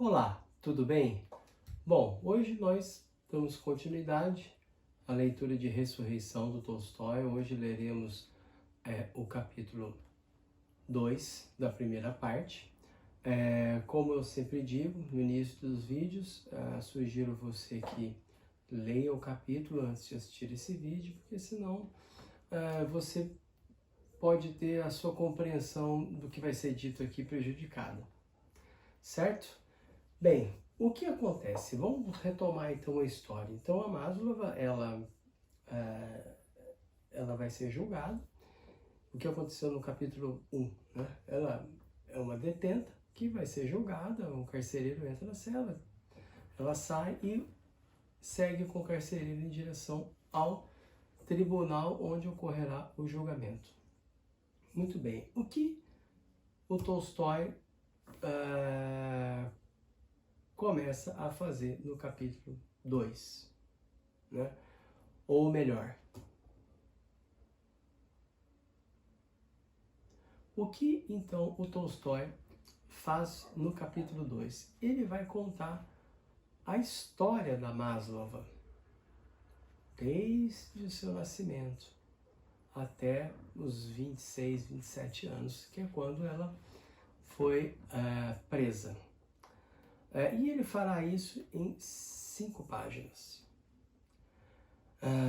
Olá, tudo bem? Bom, hoje nós damos continuidade à leitura de Ressurreição do Tolstói. Hoje leremos o capítulo 2 da primeira parte. Como eu sempre digo no início dos vídeos, sugiro você que leia o capítulo antes de assistir esse vídeo, porque senão você pode ter a sua compreensão do que vai ser dito aqui prejudicada, certo? Bem, o que acontece? Vamos retomar então a história. Então a Maslova, ela vai ser julgada. O que aconteceu no capítulo 1, né? Ela é uma detenta que vai ser julgada, um carcereiro entra na cela, ela sai e segue com o carcereiro em direção ao tribunal onde ocorrerá o julgamento. Muito bem, o que o Tolstói começa a fazer no capítulo 2, né? Ou melhor, o que então o Tolstói faz no capítulo 2? Ele vai contar a história da Maslova, desde o seu nascimento até os 26, 27 anos, que é quando ela foi presa. E ele fará isso em 5 páginas.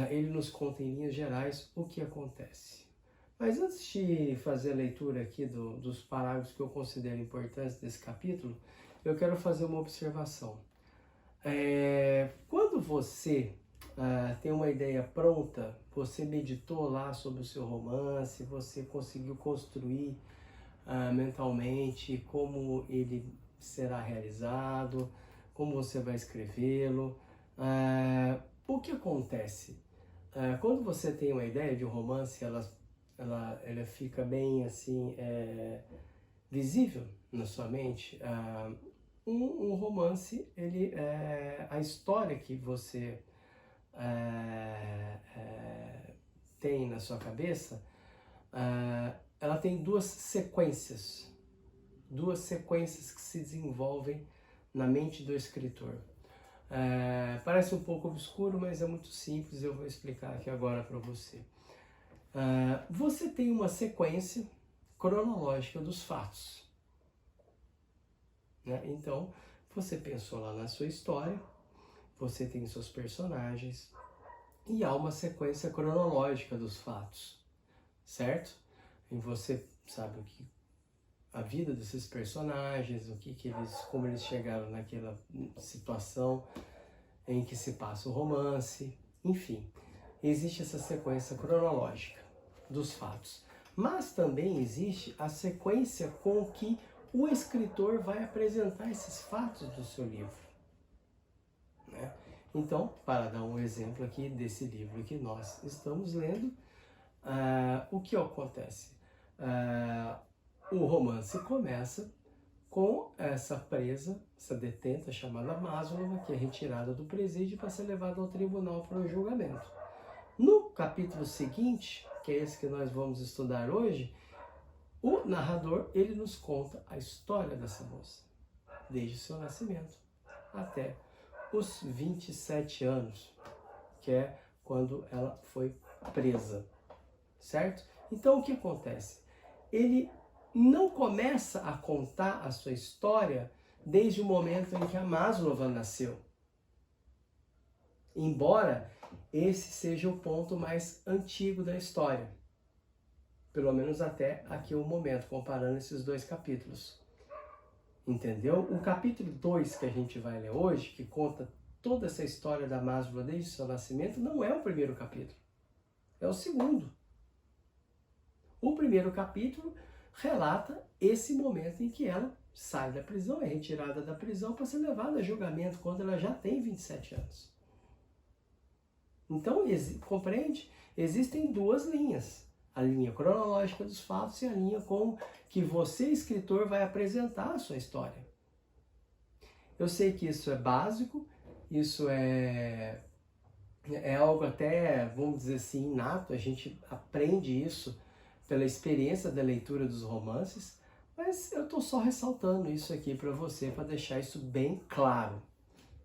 Ele nos conta em linhas gerais o que acontece. Mas antes de fazer a leitura aqui dos parágrafos que eu considero importantes desse capítulo, eu quero fazer uma observação. Quando você tem uma ideia pronta, você meditou lá sobre o seu romance, você conseguiu construir mentalmente como ele será realizado, como você vai escrevê-lo. O que acontece? Quando você tem uma ideia de um romance, ela fica bem assim, visível na sua mente. Um romance, a história que você tem na sua cabeça, ela tem duas sequências que se desenvolvem na mente do escritor. Parece um pouco obscuro, mas é muito simples, eu vou explicar aqui agora para você. Você tem uma sequência cronológica dos fatos, né? Então, você pensou lá na sua história, você tem seus personagens e há uma sequência cronológica dos fatos, certo? E você sabe a vida desses personagens, como eles chegaram naquela situação em que se passa o romance, enfim, existe essa sequência cronológica dos fatos. Mas também existe a sequência com que o escritor vai apresentar esses fatos do seu livro, né? Então, para dar um exemplo aqui desse livro que nós estamos lendo, o que acontece? O romance começa com essa presa, essa detenta chamada Maslova, que é retirada do presídio para ser levada ao tribunal para o julgamento. No capítulo seguinte, que é esse que nós vamos estudar hoje, o narrador ele nos conta a história dessa moça, desde o seu nascimento até os 27 anos, que é quando ela foi presa, certo? Então o que acontece? Ele não começa a contar a sua história desde o momento em que a Maslova nasceu. Embora esse seja o ponto mais antigo da história, pelo menos até aqui o momento, comparando esses dois capítulos. Entendeu? O capítulo 2 que a gente vai ler hoje, que conta toda essa história da Maslova desde o seu nascimento, não é o primeiro capítulo, é o segundo. O primeiro capítulo relata esse momento em que ela sai da prisão, é retirada da prisão para ser levada a julgamento quando ela já tem 27 anos. Então, compreende? Existem duas linhas. A linha cronológica dos fatos e a linha com que você, escritor, vai apresentar a sua história. Eu sei que isso é básico, isso é algo até, vamos dizer assim, inato, a gente aprende isso pela experiência da leitura dos romances, Mas eu estou só ressaltando isso aqui para você, para deixar isso bem claro,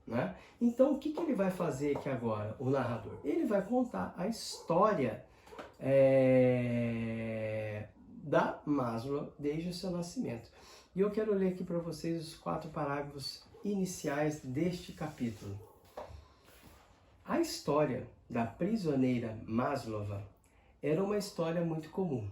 né? Então, o que ele vai fazer aqui agora, o narrador? Ele vai contar a história da Maslow desde o seu nascimento. E eu quero ler aqui para vocês os 4 parágrafos iniciais deste capítulo. A história da prisioneira Maslova era uma história muito comum.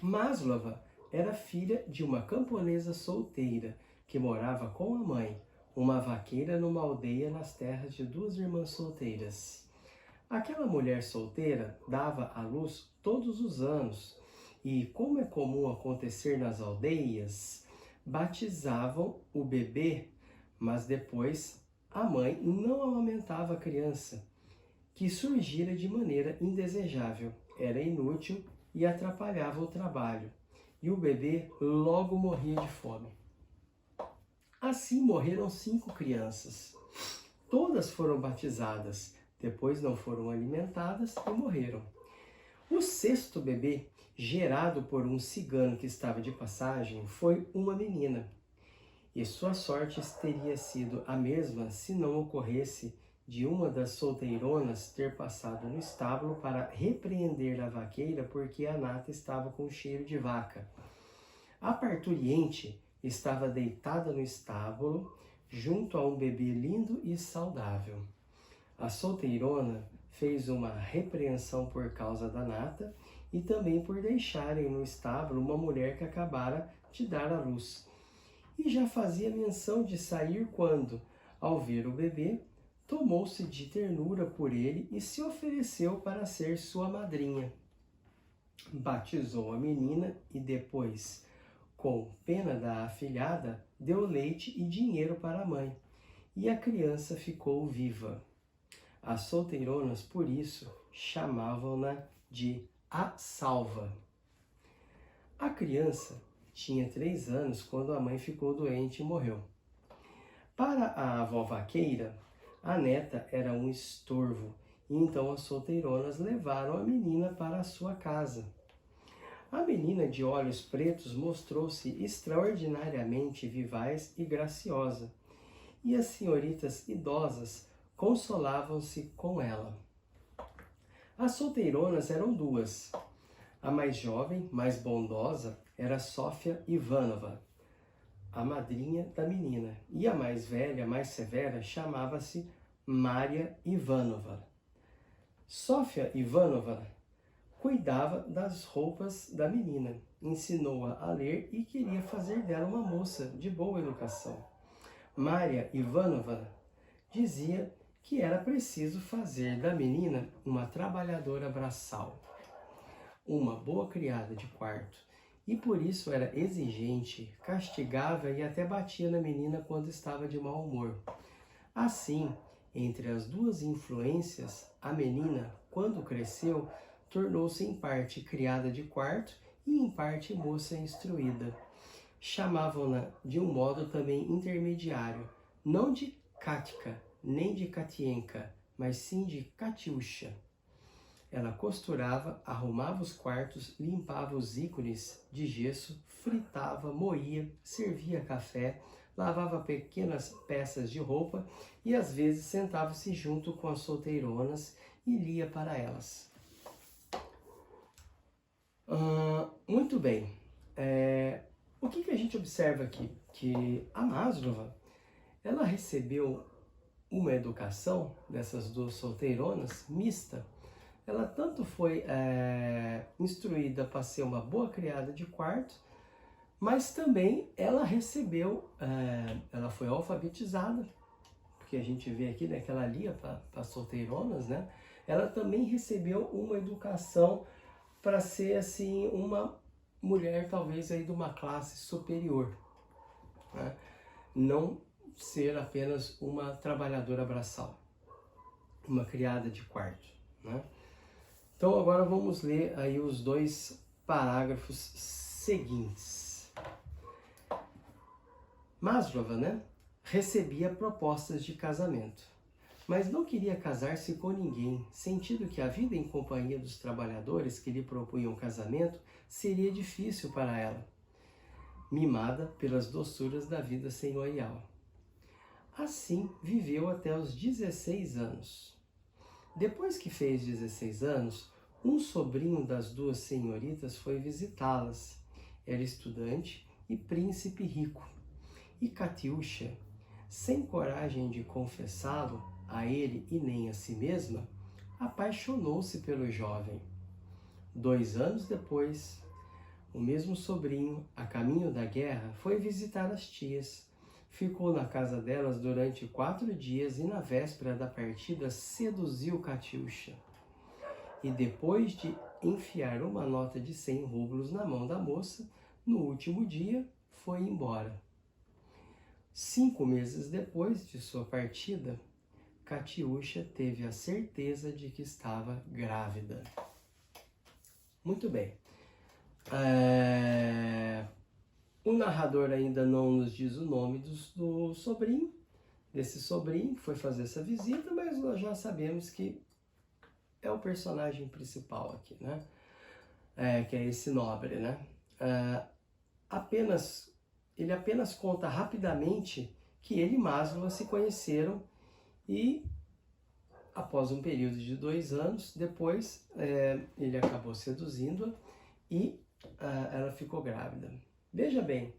Maslova era filha de uma camponesa solteira que morava com a mãe, uma vaqueira numa aldeia nas terras de 2 irmãs solteiras. Aquela mulher solteira dava à luz todos os anos e, como é comum acontecer nas aldeias, batizavam o bebê, mas depois a mãe não amamentava a criança, que surgira de maneira indesejável, era inútil e atrapalhava o trabalho, e o bebê logo morria de fome. Assim morreram 5 crianças. Todas foram batizadas, depois não foram alimentadas e morreram. O 6º bebê, gerado por um cigano que estava de passagem, foi uma menina. E sua sorte teria sido a mesma se não ocorresse de uma das solteironas ter passado no estábulo para repreender a vaqueira porque a nata estava com cheiro de vaca. A parturiente estava deitada no estábulo, junto a um bebê lindo e saudável. A solteirona fez uma repreensão por causa da nata e também por deixarem no estábulo uma mulher que acabara de dar à luz. E já fazia menção de sair quando, ao ver o bebê, tomou-se de ternura por ele e se ofereceu para ser sua madrinha. Batizou a menina e depois, com pena da afilhada, deu leite e dinheiro para a mãe, e a criança ficou viva. As solteironas, por isso, chamavam-na de a salva. A criança tinha 3 anos quando a mãe ficou doente e morreu. Para a avó vaqueira, a neta era um estorvo, e então as solteironas levaram a menina para a sua casa. A menina de olhos pretos mostrou-se extraordinariamente vivaz e graciosa, e as senhoritas idosas consolavam-se com ela. As solteironas eram 2. A mais jovem, mais bondosa, era Sofia Ivanova, a madrinha da menina, e a mais velha, mais severa, chamava-se Maria Ivanova. Sofia Ivanova cuidava das roupas da menina, ensinou-a a ler e queria fazer dela uma moça de boa educação. Maria Ivanova dizia que era preciso fazer da menina uma trabalhadora braçal, uma boa criada de quarto, e por isso era exigente, castigava e até batia na menina quando estava de mau humor. Assim, entre as 2 influências, a menina, quando cresceu, tornou-se em parte criada de quarto e em parte moça instruída. Chamavam-na de um modo também intermediário, não de Katka, nem de Katienka, mas sim de Katiusha. Ela costurava, arrumava os quartos, limpava os ícones de gesso, fritava, moía, servia café, lavava pequenas peças de roupa e às vezes sentava-se junto com as solteironas e lia para elas. Muito bem. O que a gente observa aqui? Que a Maslova, ela recebeu uma educação dessas 2 solteironas mista. Ela tanto foi instruída para ser uma boa criada de quarto, mas também ela recebeu, ela foi alfabetizada, porque a gente vê aqui, né, que ela lia para solteironas, né? Ela também recebeu uma educação para ser assim uma mulher talvez aí de uma classe superior, né? Não ser apenas uma trabalhadora braçal, uma criada de quarto, né? Então agora vamos ler aí os 2 parágrafos seguintes. Maslova, né, recebia propostas de casamento, mas não queria casar-se com ninguém, sentindo que a vida em companhia dos trabalhadores que lhe propunham casamento seria difícil para ela. mimada pelas doçuras da vida senhorial. Assim, viveu até os 16 anos. Depois que fez 16 anos, um sobrinho das duas senhoritas foi visitá-las. Era estudante e príncipe rico. E Katiusha, sem coragem de confessá-lo a ele e nem a si mesma, apaixonou-se pelo jovem. 2 anos depois, o mesmo sobrinho, a caminho da guerra, foi visitar as tias. Ficou na casa delas durante 4 dias e na véspera da partida seduziu Katiusha. E depois de enfiar uma nota de 100 rublos na mão da moça, no último dia foi embora. 5 meses depois de sua partida, Katiusha teve a certeza de que estava grávida. Muito bem. O narrador ainda não nos diz o nome do sobrinho, desse sobrinho que foi fazer essa visita, mas nós já sabemos que é o personagem principal aqui, né? Que é esse nobre, né? Ele apenas conta rapidamente que ele e Maslova se conheceram e, após um período de 2 anos, depois ele acabou seduzindo-a e ela ficou grávida. Veja bem,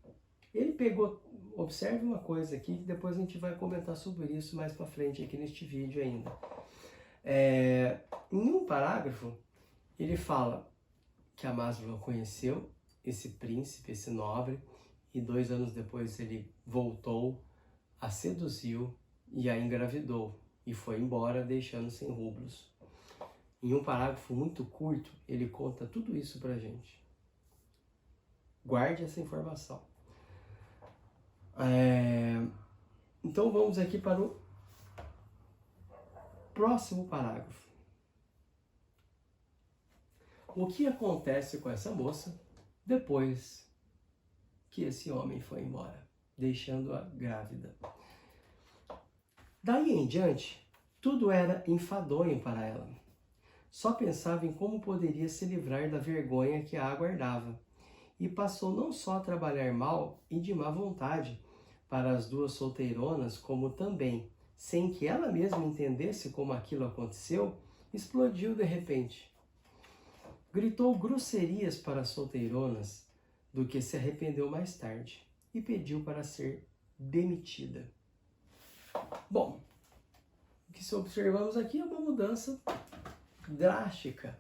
ele pegou, observe uma coisa aqui, que depois a gente vai comentar sobre isso mais para frente aqui neste vídeo ainda. Em um parágrafo, ele fala que a Maslova conheceu esse príncipe, esse nobre, e 2 anos depois ele voltou, a seduziu e a engravidou, e foi embora deixando 100 rublos. Em um parágrafo muito curto, ele conta tudo isso pra gente. Guarde essa informação. Então vamos aqui para o próximo parágrafo. O que acontece com essa moça depois que esse homem foi embora, deixando-a grávida? Daí em diante, tudo era enfadonho para ela. Só pensava em como poderia se livrar da vergonha que a aguardava. E passou não só a trabalhar mal e de má vontade para as duas solteironas, como também, sem que ela mesma entendesse como aquilo aconteceu, explodiu de repente. Gritou grosserias para as solteironas, do que se arrependeu mais tarde, e pediu para ser demitida. Bom, o que observamos aqui é uma mudança drástica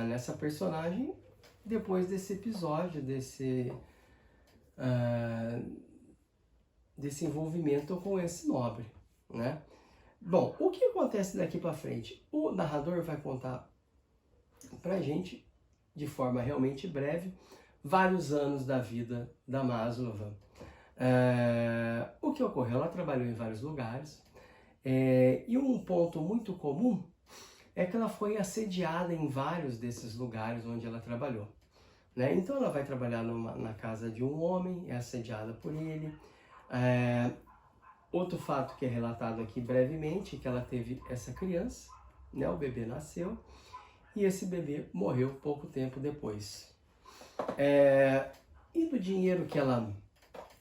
nessa personagem depois desse episódio, desse envolvimento com esse nobre, né? Bom, o que acontece daqui para frente? O narrador vai contar pra gente, de forma realmente breve, vários anos da vida da Maslova. O que ocorreu? Ela trabalhou em vários lugares, e um ponto muito comum é que ela foi assediada em vários desses lugares onde ela trabalhou, né? Então ela vai trabalhar na casa de um homem, é assediada por ele. Outro fato que é relatado aqui brevemente, que ela teve essa criança, né? O bebê nasceu e esse bebê morreu pouco tempo depois. E do dinheiro que ela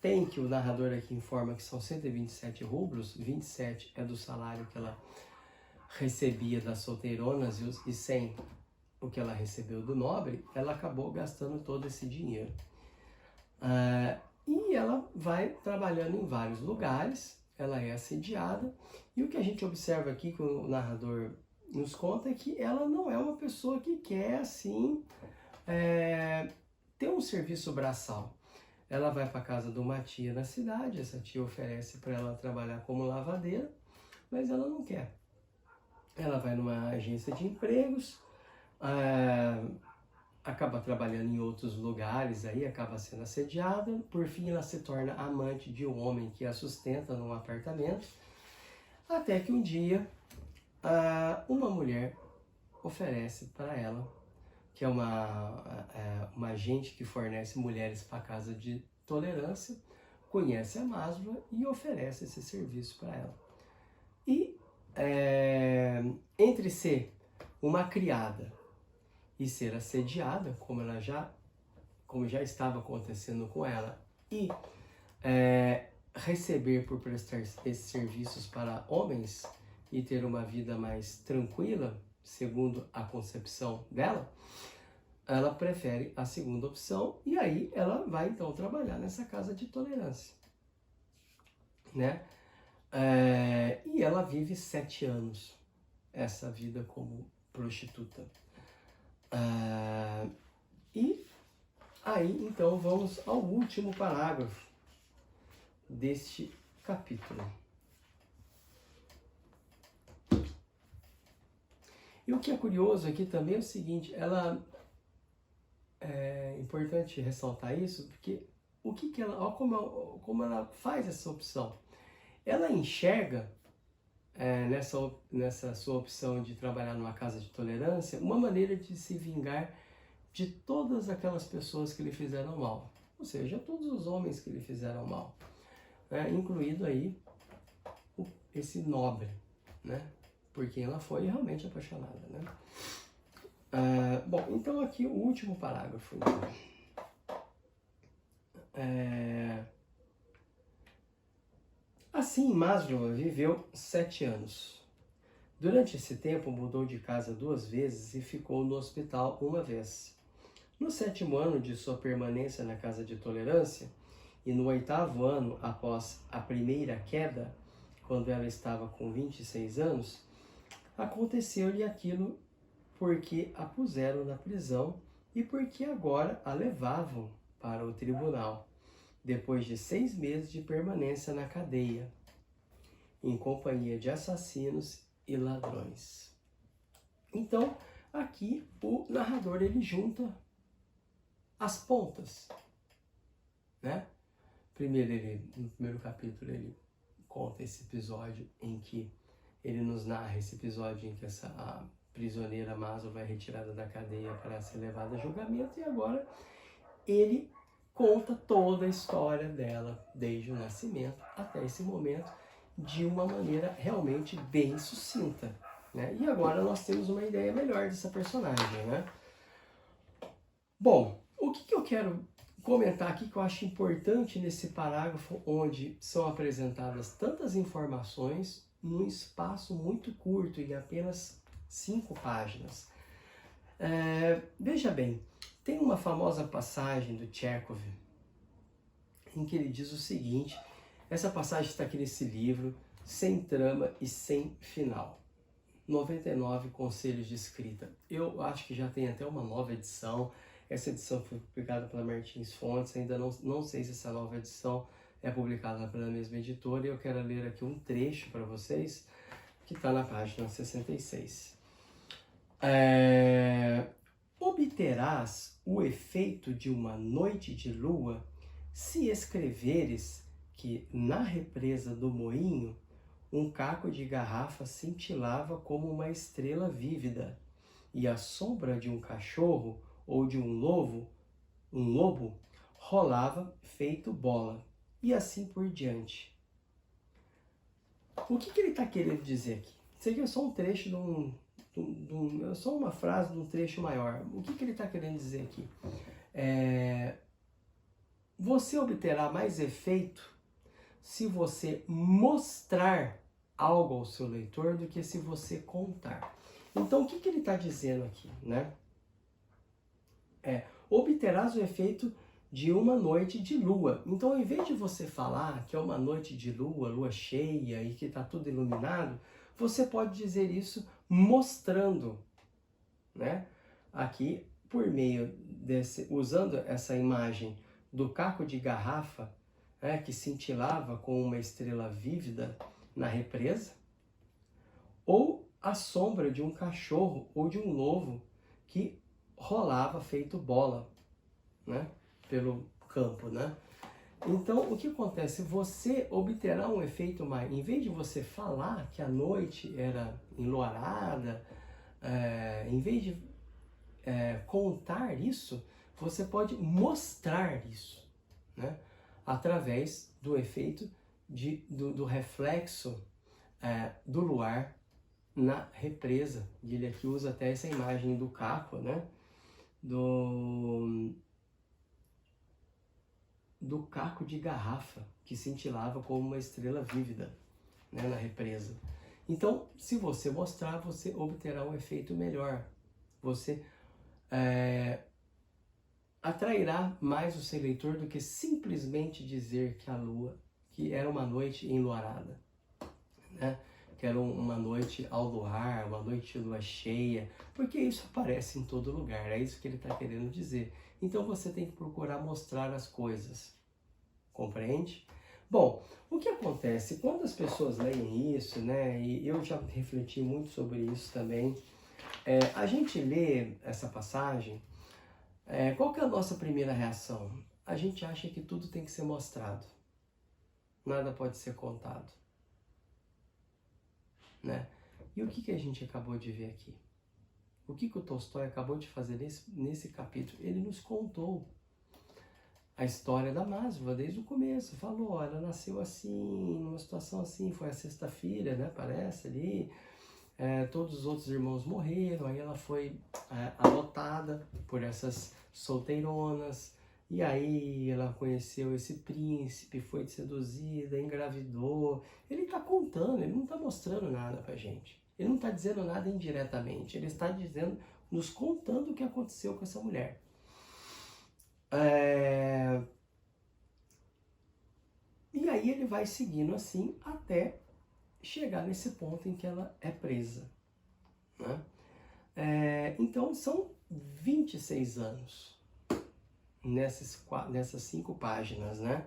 tem, que o narrador aqui informa que são 127 rublos, 27 é do salário que ela recebia das solteironas e 100 o que ela recebeu do nobre, ela acabou gastando todo esse dinheiro. E ela vai trabalhando em vários lugares, ela é assediada, e o que a gente observa aqui, que o narrador nos conta, é que ela não é uma pessoa que quer, assim, ter um serviço braçal. Ela vai para casa de uma tia na cidade, essa tia oferece para ela trabalhar como lavadeira, mas ela não quer. Ela vai numa agência de empregos, acaba trabalhando em outros lugares, aí acaba sendo assediada, por fim ela se torna amante de um homem que a sustenta num apartamento, até que um dia uma mulher oferece para ela, que é uma agente que fornece mulheres para a casa de tolerância, conhece a Maslova e oferece esse serviço para ela. E entre ser uma criada e ser assediada, como ela já como já estava acontecendo com ela, e receber por prestar esses serviços para homens e ter uma vida mais tranquila, segundo a concepção dela, ela prefere a segunda opção e aí ela vai então trabalhar nessa casa de tolerância, né? E ela vive 7 anos essa vida como prostituta. E aí então vamos ao último parágrafo deste capítulo. E o que é curioso aqui também é o seguinte, é importante ressaltar isso, porque olha como ela faz essa opção. Ela enxerga nessa sua opção de trabalhar numa casa de tolerância uma maneira de se vingar de todas aquelas pessoas que lhe fizeram mal, ou seja, todos os homens que lhe fizeram mal, né? Incluído aí esse nobre, né? Por quem ela foi realmente apaixonada, né? Bom, então aqui o último parágrafo. Então. Assim, Maslow viveu 7 anos. Durante esse tempo, mudou de casa 2 vezes e ficou no hospital 1 vez. No 7º ano de sua permanência na casa de tolerância, e no 8º ano após a primeira queda, quando ela estava com 26 anos, aconteceu-lhe aquilo porque a puseram na prisão e porque agora a levavam para o tribunal, depois de 6 meses de permanência na cadeia, em companhia de assassinos e ladrões. Então, aqui o narrador ele junta as pontas, né? Primeiro no primeiro capítulo ele conta esse episódio em que ele nos narra esse episódio em que a prisioneira Maslow vai retirada da cadeia para ser levada a julgamento, e agora ele conta toda a história dela, desde o nascimento até esse momento, de uma maneira realmente bem sucinta, né? E agora nós temos uma ideia melhor dessa personagem, né? Bom, o que eu quero comentar aqui que eu acho importante nesse parágrafo, onde são apresentadas tantas informações num espaço muito curto, em apenas 5 páginas. Veja bem, tem uma famosa passagem do Chekhov em que ele diz o seguinte, essa passagem está aqui nesse livro, Sem Trama e Sem Final. 99 Conselhos de Escrita. Eu acho que já tem até uma nova edição. Essa edição foi publicada pela Martins Fontes, ainda não sei se essa nova edição é publicada pela mesma editora, e eu quero ler aqui um trecho para vocês, que está na página 66. Obterás o efeito de uma noite de lua se escreveres que na represa do moinho um caco de garrafa cintilava como uma estrela vívida, e a sombra de um cachorro ou de um lobo rolava feito bola, e assim por diante. O que ele está querendo dizer aqui? Isso aqui é só um trecho é só uma frase de um trecho maior. O que ele está querendo dizer aqui? Você obterá mais efeito se você mostrar algo ao seu leitor do que se você contar. Então, o que ele está dizendo aqui, né? Obterás o efeito de uma noite de lua. Então, ao invés de você falar que é uma noite de lua cheia e que está tudo iluminado, você pode dizer isso mostrando, né? Aqui, por meio usando essa imagem do caco de garrafa, que cintilava com uma estrela vívida na represa, ou a sombra de um cachorro ou de um lobo que rolava feito bola, né, pelo campo, né? Então, o que acontece? Você obterá um efeito mais, em vez de você falar que a noite era enluarada, em vez de contar isso, você pode mostrar isso, né? Através do efeito do reflexo do luar na represa. E ele aqui usa até essa imagem do caco, né? do caco de garrafa que cintilava como uma estrela vívida, né, na represa. Então, se você mostrar, você obterá um efeito melhor. Você atrairá mais o seu leitor do que simplesmente dizer que a lua, que era uma noite enluarada, né? Que era uma noite ao luar, uma noite de lua cheia, porque isso aparece em todo lugar, é isso que ele está querendo dizer. Então você tem que procurar mostrar as coisas, compreende? Bom, o que acontece quando as pessoas leem isso, né? E eu já refleti muito sobre isso também. A gente lê essa passagem, qual que é a nossa primeira reação? A gente acha que tudo tem que ser mostrado, nada pode ser contado, né? E o que a gente acabou de ver aqui? O que o Tolstói acabou de fazer nesse capítulo? Ele nos contou a história da Maslova desde o começo. Falou, olha, ela nasceu assim, numa situação assim, foi a sexta-feira, né, parece ali. Todos os outros irmãos morreram, aí ela foi adotada por essas solteironas, e aí ela conheceu esse príncipe, foi seduzida, engravidou. Ele está contando, ele não está mostrando nada pra gente. Ele não está dizendo nada indiretamente, ele está dizendo, nos contando o que aconteceu com essa mulher. E aí ele vai seguindo assim até chegar nesse ponto em que ela é presa, né? Então são 26 anos nessas 5 páginas, né?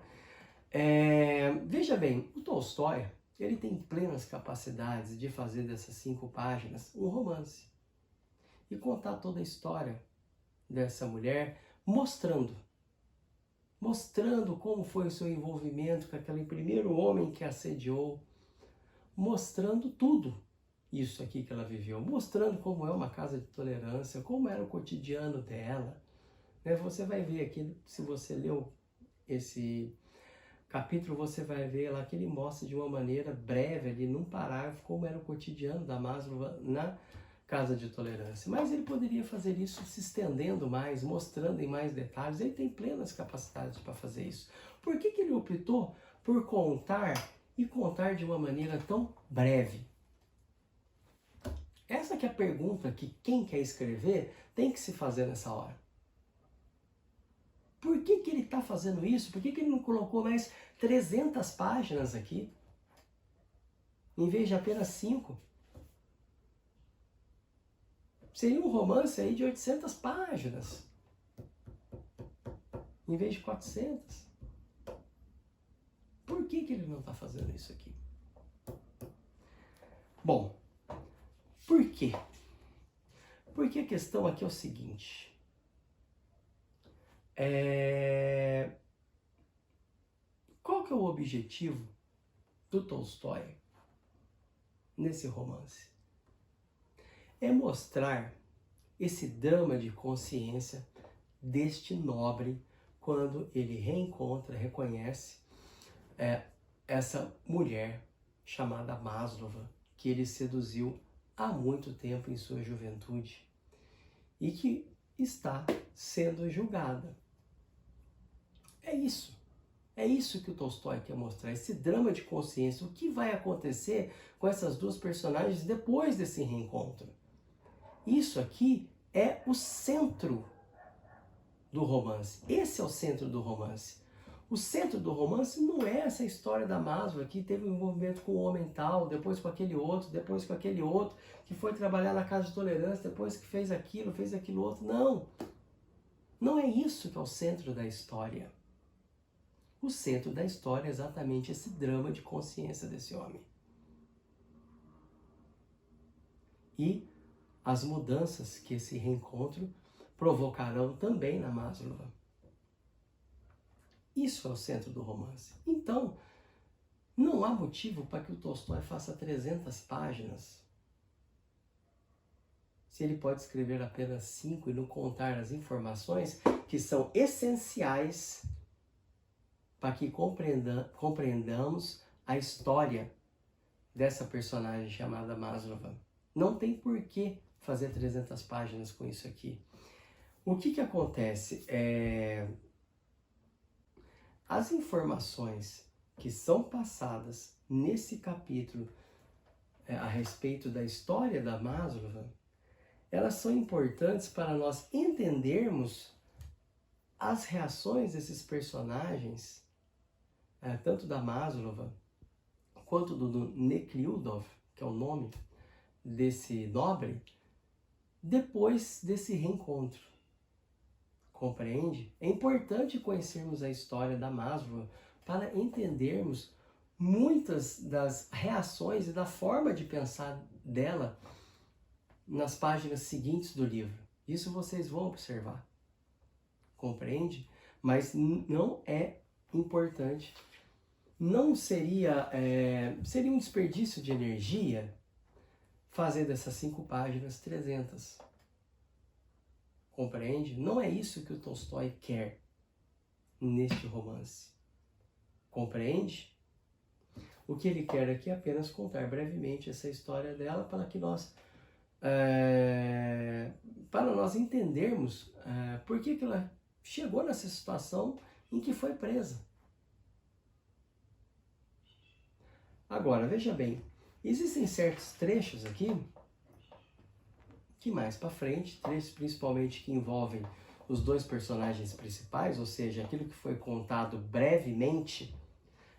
Veja bem, o Tolstói, ele tem plenas capacidades de fazer dessas 5 páginas um romance e contar toda a história dessa mulher, mostrando como foi o seu envolvimento com aquele primeiro homem que a assediou, mostrando tudo isso aqui que ela viveu, mostrando como é uma casa de tolerância, como era o cotidiano dela. Você vai ver aqui, se você leu esse capítulo, você vai ver lá que ele mostra de uma maneira breve, ali num parágrafo, como era o cotidiano da Maslova na casa de tolerância. Mas ele poderia fazer isso se estendendo mais, mostrando em mais detalhes. Ele tem plenas capacidades para fazer isso. Por que ele optou por contar de uma maneira tão breve? Essa que é a pergunta que quem quer escrever tem que se fazer nessa hora. Por que ele está fazendo isso? Por que ele não colocou mais 300 páginas aqui? Em vez de apenas 5? Seria um romance aí de 800 páginas. Em vez de 400. Por que ele não está fazendo isso aqui? Bom, por quê? Porque a questão aqui é o seguinte. Qual que é o objetivo do Tolstói nesse romance? É mostrar esse drama de consciência deste nobre quando ele reconhece essa mulher chamada Maslova, que ele seduziu há muito tempo em sua juventude e que está sendo julgada. É isso que o Tolstói quer mostrar, esse drama de consciência, o que vai acontecer com essas duas personagens depois desse reencontro. Isso aqui é o centro do romance, esse é o centro do romance. O centro do romance não é essa história da Maslova que teve um envolvimento com o homem tal, depois com aquele outro, depois com aquele outro, que foi trabalhar na casa de tolerância, depois que fez aquilo outro. Não! Não é isso que é o centro da história. O centro da história é exatamente esse drama de consciência desse homem. E as mudanças que esse reencontro provocarão também na Maslova. Isso é o centro do romance. Então, não há motivo para que o Tolstói faça 300 páginas se ele pode escrever apenas 5 e não contar as informações que são essenciais para que compreendamos a história dessa personagem chamada Maslova. Não tem por que fazer 300 páginas com isso aqui. O que acontece? as informações que são passadas nesse capítulo a respeito da história da Maslova, elas são importantes para nós entendermos as reações desses personagens, tanto da Maslova quanto do Nekhlyudov, que é o nome desse nobre, depois desse reencontro. Compreende? É importante conhecermos a história da Maslova para entendermos muitas das reações e da forma de pensar dela nas páginas seguintes do livro. Isso vocês vão observar. Compreende? Mas não é importante. Não seria, seria um desperdício de energia fazer dessas 5 páginas 300. Compreende? Não é isso que o Tolstói quer neste romance. Compreende? O que ele quer aqui é apenas contar brevemente essa história dela para que nós entendermos por que ela chegou nessa situação em que foi presa. Agora, veja bem, existem certos trechos aqui que mais para frente, trechos principalmente que envolvem os 2 personagens principais, ou seja, aquilo que foi contado brevemente,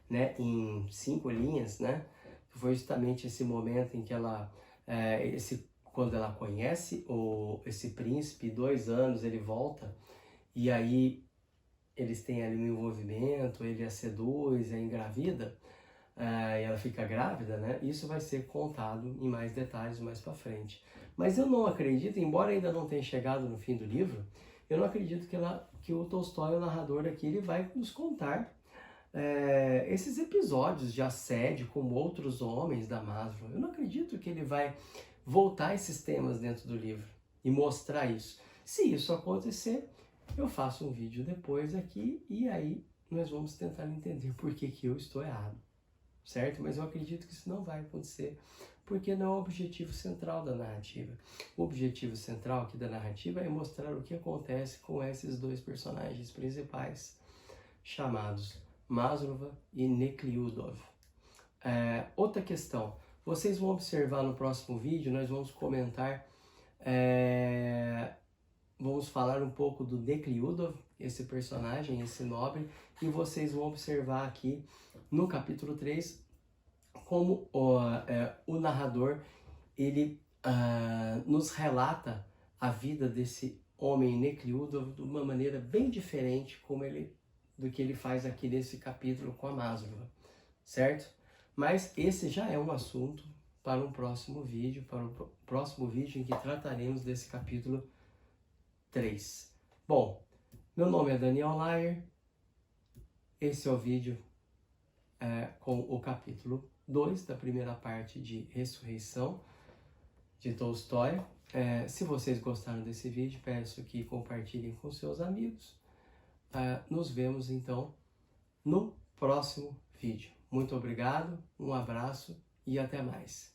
né, em 5 linhas, né, foi justamente esse momento em que ela, quando ela conhece esse príncipe, 2 anos ele volta, e aí eles têm ali um envolvimento, ele a seduz, a engravida, e ela fica grávida, né? Isso vai ser contado em mais detalhes mais para frente. Mas eu não acredito, embora ainda não tenha chegado no fim do livro, eu não acredito que o Tolstói, o narrador aqui, ele vai nos contar esses episódios de assédio com outros homens da Maslova. Eu não acredito que ele vai voltar esses temas dentro do livro e mostrar isso. Se isso acontecer, eu faço um vídeo depois aqui e aí nós vamos tentar entender por que eu estou errado, certo? Mas eu acredito que isso não vai acontecer, porque não é o objetivo central da narrativa. O objetivo central aqui da narrativa é mostrar o que acontece com esses 2 personagens principais, chamados Maslova e Nekhlyudov. Outra questão, vocês vão observar no próximo vídeo, nós vamos comentar, vamos falar um pouco do Nekhlyudov, esse personagem, esse nobre, e vocês vão observar aqui no capítulo 3 como o narrador ele nos relata a vida desse homem Nekhlyudov de uma maneira bem diferente do que ele faz aqui nesse capítulo com a Maslova, certo? Mas esse já é um assunto para um próximo vídeo, em que trataremos desse capítulo 3. Bom, meu nome é Daniel Layer, esse é o vídeo com o capítulo 2 da primeira parte de Ressurreição de Tolstói. Se vocês gostaram desse vídeo, peço que compartilhem com seus amigos. Nos vemos então no próximo vídeo. Muito obrigado, um abraço e até mais.